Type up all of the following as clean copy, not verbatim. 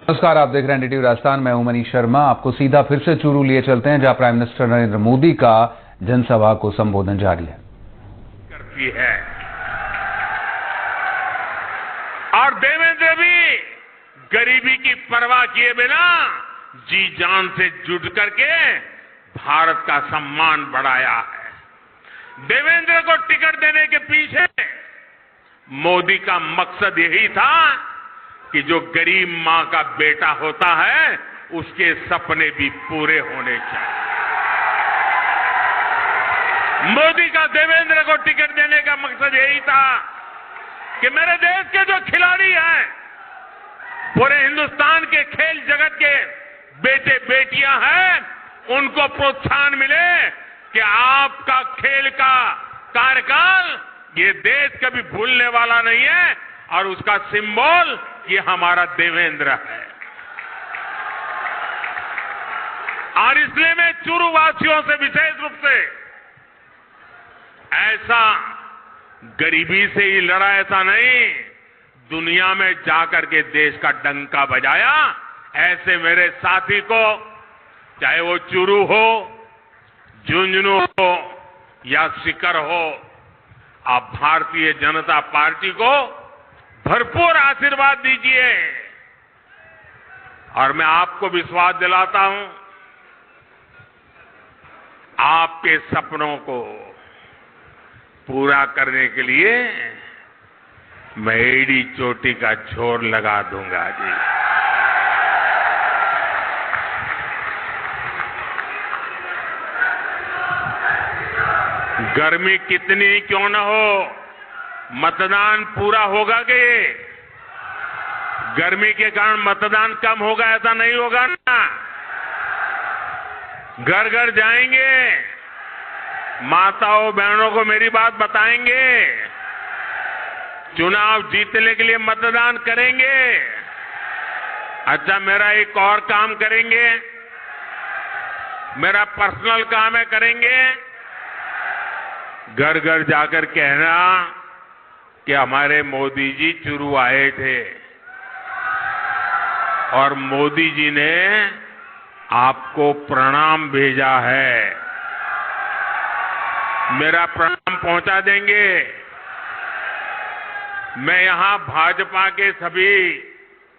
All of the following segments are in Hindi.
नमस्कार, आप देख रहे हैं एनडीटीवी राजस्थान। मैं हूं मनीष शर्मा। आपको सीधा फिर से चूरू लिए चलते हैं, जहां प्राइम मिनिस्टर नरेंद्र मोदी का जनसभा को संबोधन जारी है। करती है और देवेंद्र भी गरीबी की परवाह किए बिना जी जान से जुट करके भारत का सम्मान बढ़ाया है। देवेंद्र को टिकट देने के पीछे मोदी का मकसद यही था कि जो गरीब मां का बेटा होता है उसके सपने भी पूरे होने चाहिए। मोदी का देवेंद्र को टिकट देने का मकसद यही था कि मेरे देश के जो खिलाड़ी हैं, पूरे हिंदुस्तान के खेल जगत के बेटे बेटियां हैं, उनको प्रोत्साहन मिले कि आपका खेल का कार्यकाल ये देश कभी भूलने वाला नहीं है और उसका सिंबल ये हमारा देवेंद्र है। और इसलिए मैं चूरू वासियों से विशेष रूप से ऐसा गरीबी से ही लड़ा, ऐसा नहीं, दुनिया में जाकर के देश का डंका बजाया। ऐसे मेरे साथी को, चाहे वो चूरू हो, झुंझुनू हो या सीकर हो, आप भारतीय जनता पार्टी को भरपूर आशीर्वाद दीजिए। और मैं आपको विश्वास दिलाता हूं, आपके सपनों को पूरा करने के लिए मैं एड़ी चोटी का जोर लगा दूंगा जी। गर्मी कितनी क्यों न हो, मतदान पूरा होगा कि गर्मी के कारण मतदान कम होगा, ऐसा नहीं होगा ना। घर घर जाएंगे, माताओं बहनों को मेरी बात बताएंगे, चुनाव जीतने के लिए मतदान करेंगे। अच्छा, मेरा एक और काम करेंगे, मेरा पर्सनल काम है, करेंगे। घर घर जाकर कहना कि हमारे मोदी जी चूरू आए थे और मोदी जी ने आपको प्रणाम भेजा है। मेरा प्रणाम पहुंचा देंगे। मैं यहां भाजपा के सभी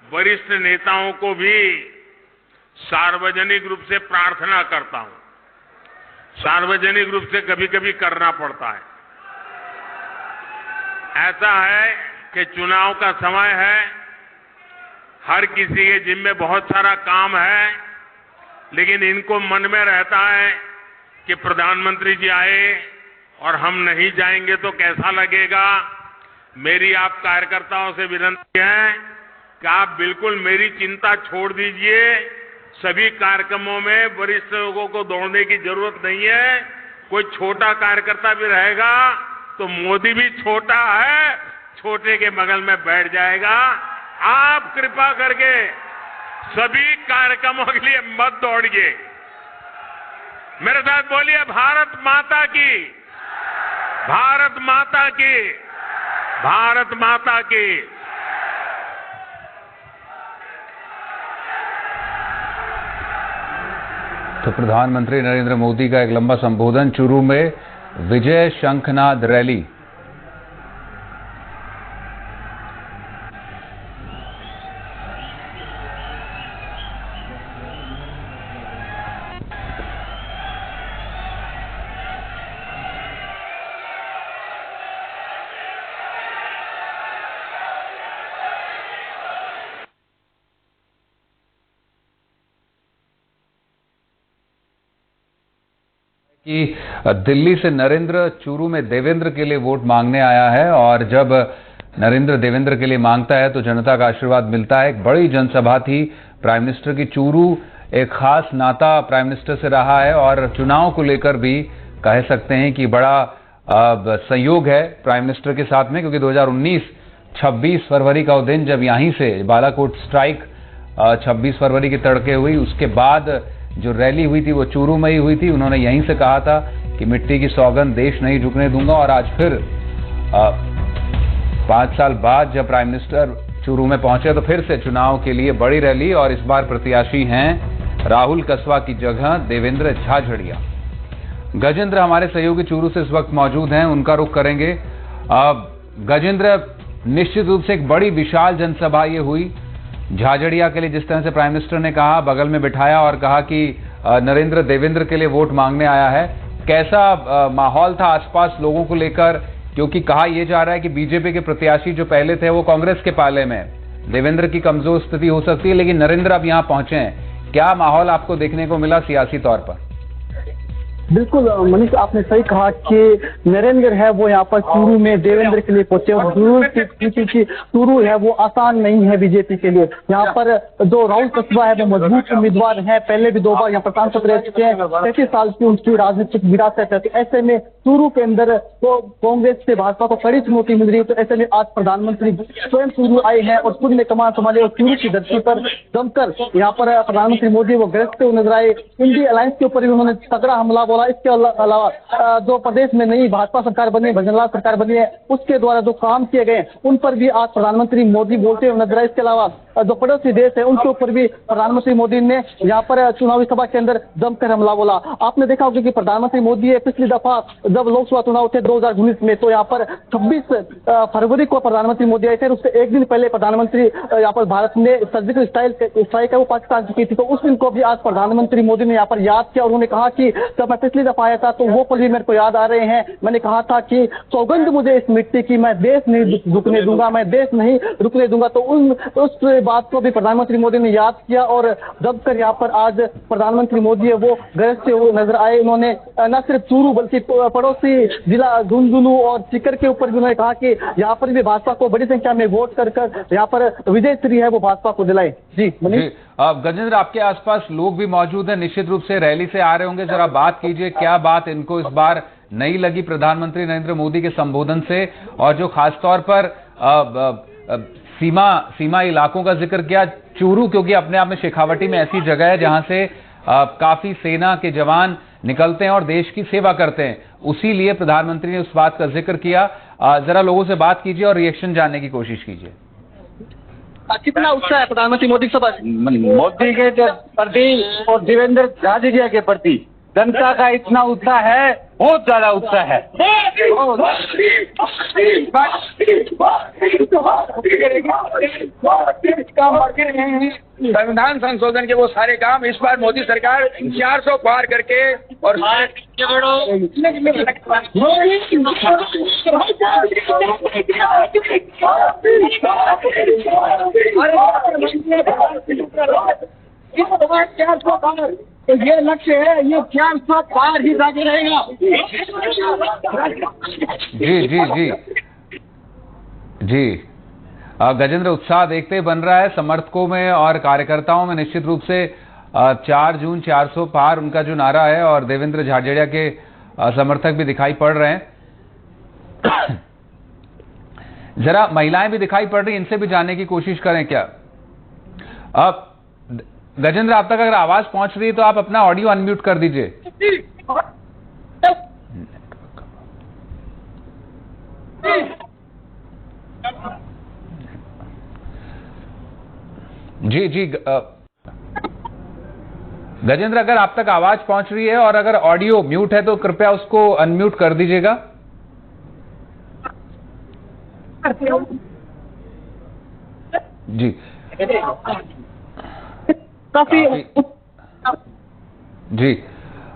वरिष्ठ नेताओं को भी सार्वजनिक रूप से प्रार्थना करता हूं। सार्वजनिक रूप से कभी कभी करना पड़ता है। ऐसा है कि चुनाव का समय है, हर किसी के जिम्मे बहुत सारा काम है, लेकिन इनको मन में रहता है कि प्रधानमंत्री जी आए और हम नहीं जाएंगे तो कैसा लगेगा। मेरी आप कार्यकर्ताओं से विनती है कि आप बिल्कुल मेरी चिंता छोड़ दीजिए। सभी कार्यक्रमों में वरिष्ठ लोगों को दौड़ने की जरूरत नहीं है। कोई छोटा कार्यकर्ता भी रहेगा तो मोदी भी छोटा है, छोटे के बगल में बैठ जाएगा। आप कृपा करके सभी कार्यक्रमों के लिए मत दौड़िए। मेरे साथ बोलिए, भारत माता की, भारत माता की, भारत माता की। तो प्रधानमंत्री नरेंद्र मोदी का एक लंबा संबोधन, चूरू में विजय शंखनाद रैली। कि दिल्ली से नरेंद्र चूरू में देवेंद्र के लिए वोट मांगने आया है, और जब नरेंद्र देवेंद्र के लिए मांगता है तो जनता का आशीर्वाद मिलता है। एक बड़ी जनसभा थी प्राइम मिनिस्टर की। चूरू एक खास नाता प्राइम मिनिस्टर से रहा है और चुनाव को लेकर भी कह सकते हैं कि बड़ा संयोग है प्राइम मिनिस्टर के साथ में, क्योंकि 2019 26 फरवरी का वो दिन जब यहीं से बालाकोट स्ट्राइक 26 फरवरी की तड़के हुई, उसके बाद जो रैली हुई थी वो चूरू में ही हुई थी। उन्होंने यहीं से कहा था कि मिट्टी की सौगंध देश नहीं झुकने दूंगा। और आज फिर 5 साल बाद जब प्राइम मिनिस्टर चूरू में पहुंचे तो फिर से चुनाव के लिए बड़ी रैली, और इस बार प्रत्याशी हैं राहुल कसवा की जगह देवेंद्र झाझड़िया। गजेंद्र हमारे सहयोगी चूरू से इस वक्त मौजूद हैं, उनका रुख करेंगे। गजेंद्र, निश्चित रूप से एक बड़ी विशाल जनसभा ये हुई झाझड़िया के लिए, जिस तरह से प्राइम मिनिस्टर ने कहा, बगल में बिठाया और कहा कि नरेंद्र देवेंद्र के लिए वोट मांगने आया है। कैसा माहौल था आसपास लोगों को लेकर, क्योंकि कहा यह जा रहा है कि बीजेपी के प्रत्याशी जो पहले थे वो कांग्रेस के पाले में, देवेंद्र की कमजोर स्थिति हो सकती है, लेकिन नरेंद्र अब यहां पहुंचे हैं। क्या माहौल आपको देखने को मिला सियासी तौर पर? बिल्कुल मनीष, आपने सही कहा कि नरेंद्र है वो यहाँ पर चूरू में देवेंद्र के लिए पहुंचे, और चूरू है वो आसान नहीं है बीजेपी के लिए। यहाँ पर जो राहुल कसवा है वो मजबूत उम्मीदवार है, पहले भी 2 बार यहाँ पर सांसद रह चुके हैं, 33 साल की उनकी राजनीतिक विरासत है। तो ऐसे में चूरू के अंदर तो कांग्रेस से भाजपा को कड़ी चुनौती मिल रही है। तो ऐसे में आज प्रधानमंत्री स्वयं चूरू आए हैं और खुद ने कमान संभाले, और चूरू की धरती पर जमकर यहाँ पर प्रधानमंत्री मोदी वो गरजते हुए नजर आए। इंडिया अलायंस के ऊपर भी उन्होंने तगड़ा हमला बोला। इसके अलावा जो प्रदेश में नई भाजपा सरकार बनी है, भजनलाल सरकार बनी है, उसके द्वारा जो काम किए गए उन पर भी आज प्रधानमंत्री मोदी बोलते हुए नजर आए। इसके अलावा जो पड़ोसी देश है उनके ऊपर भी प्रधानमंत्री मोदी ने यहाँ पर चुनावी सभा के अंदर जमकर हमला बोला। आपने देखा होगा कि प्रधानमंत्री मोदी पिछली दफा जब लोकसभा चुनाव थे 2019 में, तो यहाँ पर 26 फरवरी को प्रधानमंत्री मोदी आए थे। उससे एक दिन पहले प्रधानमंत्री यहाँ पर भारत में सर्जिकल स्ट्राइक है वो पाकिस्तान की थी, तो उस दिन को भी आज प्रधानमंत्री मोदी ने यहाँ पर याद किया। और उन्होंने कहा कि जब मैं पिछली दफा आया था तो वो पल भी मेरे को याद आ रहे हैं। मैंने कहा था कि सौगंध मुझे इस मिट्टी की, मैं देश नहीं रुकने दूंगा, मैं देश नहीं रुकने दूंगा। तो उस बात को भी प्रधानमंत्री मोदी ने याद किया, और जबकर यहाँ पर आज प्रधानमंत्री मोदी है वो गरजते हुए नजर आए। उन्होंने न सिर्फ चूरू बल्कि पड़ोसी जिला झुंझुनू और सीकर के ऊपर भी उन्होंने कहा कि यहाँ पर भी भाजपा को बड़ी संख्या में वोट कर यहाँ पर विजय श्री है वो भाजपा को दिलाए। जी मनीष। गजेंद्र, आपके आसपास लोग भी मौजूद हैं, निश्चित रूप से रैली से आ रहे होंगे, जरा बात कीजिए, क्या बात इनको इस बार नई लगी प्रधानमंत्री नरेंद्र मोदी के संबोधन से, और जो खासतौर पर सीमा इलाकों का जिक्र किया, चूरू क्योंकि अपने आप में शेखावटी में ऐसी जगह है जहां से काफी सेना के जवान निकलते हैं और देश की सेवा करते हैं, उसी लिए प्रधानमंत्री ने उस बात का जिक्र किया। जरा लोगों से बात कीजिए और रिएक्शन जानने की कोशिश कीजिए। कितना उत्साह है प्रधानमंत्री मोदी के मोदी के प्रति और देवेंद्र झाझड़िया के प्रति जनता का इतना उत्साह है, बहुत ज्यादा उत्साह है। संविधान संशोधन के वो सारे काम इस बार मोदी सरकार 400 पार करके और तो ये लक्ष्य है, ये 400 पार ही जाके रहेगा। जी जी जी जी गजेंद्र, उत्साह देखते बन रहा है समर्थकों में और कार्यकर्ताओं में। निश्चित रूप से 4 जून 400 पार उनका जो नारा है, और देवेंद्र झाझड़िया के समर्थक भी दिखाई पड़ रहे हैं। जरा महिलाएं भी दिखाई पड़ रही, इनसे भी जानने की कोशिश करें क्या। अब गजेंद्र, आप तक अगर आवाज पहुंच रही है तो आप अपना ऑडियो अनम्यूट कर दीजिए। जी जी गजेंद्र, अगर आप तक आवाज पहुंच रही है और अगर ऑडियो म्यूट है तो कृपया उसको अनम्यूट कर दीजिएगा। जी काफी जी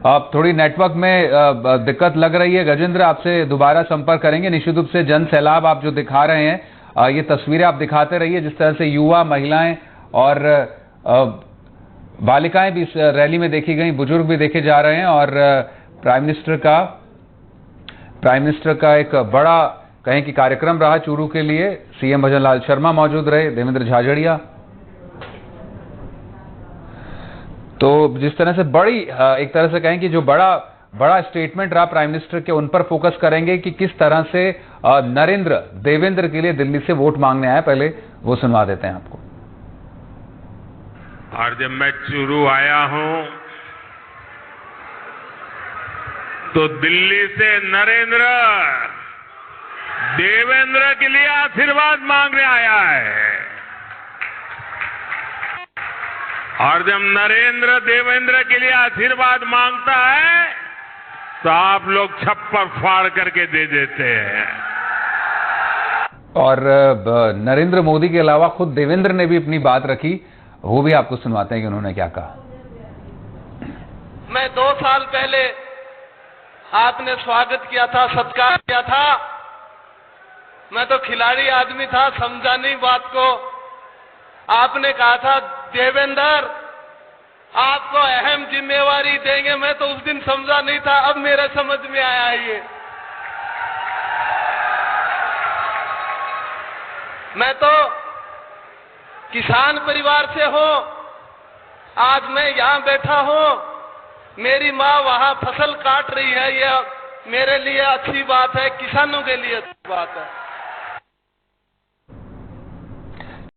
अब थोड़ी नेटवर्क में दिक्कत लग रही है। गजेंद्र, आपसे दोबारा संपर्क करेंगे। निश्चित रूप से जन सैलाब आप जो दिखा रहे हैं, ये तस्वीरें आप दिखाते रहिए, जिस तरह से युवा, महिलाएं और बालिकाएं भी इस रैली में देखी गई, बुजुर्ग भी देखे जा रहे हैं। और प्राइम मिनिस्टर का एक बड़ा कहें कि कार्यक्रम रहा चूरू के लिए। सीएम भजनलाल शर्मा मौजूद रहे, देवेंद्र झाझड़िया। तो जिस तरह से बड़ी एक तरह से कहें कि जो बड़ा स्टेटमेंट रहा प्राइम मिनिस्टर के, उन पर फोकस करेंगे कि किस तरह से नरेंद्र देवेंद्र के लिए दिल्ली से वोट मांगने आए। पहले वो सुनवा देते हैं आपको। और जब मैं चूरू आया हूं तो दिल्ली से नरेंद्र देवेंद्र के लिए आशीर्वाद मांगने आया है। और जब नरेंद्र देवेंद्र के लिए आशीर्वाद मांगता है तो आप लोग छप्पर फाड़ करके दे देते हैं। और नरेंद्र मोदी के अलावा खुद देवेंद्र ने भी अपनी बात रखी, वो भी आपको सुनवाते हैं कि उन्होंने क्या कहा। मैं 2 साल पहले आपने स्वागत किया था, सत्कार किया था। मैं तो खिलाड़ी आदमी था, समझा नहीं बात को। आपने कहा था देवेंद्र आपको अहम जिम्मेवारी देंगे, मैं तो उस दिन समझा नहीं था, अब मेरा समझ में आया ये। मैं तो किसान परिवार से हूं, आज मैं यहां बैठा हूं, मेरी मां वहां फसल काट रही है, यह मेरे लिए अच्छी बात है, किसानों के लिए अच्छी बात है।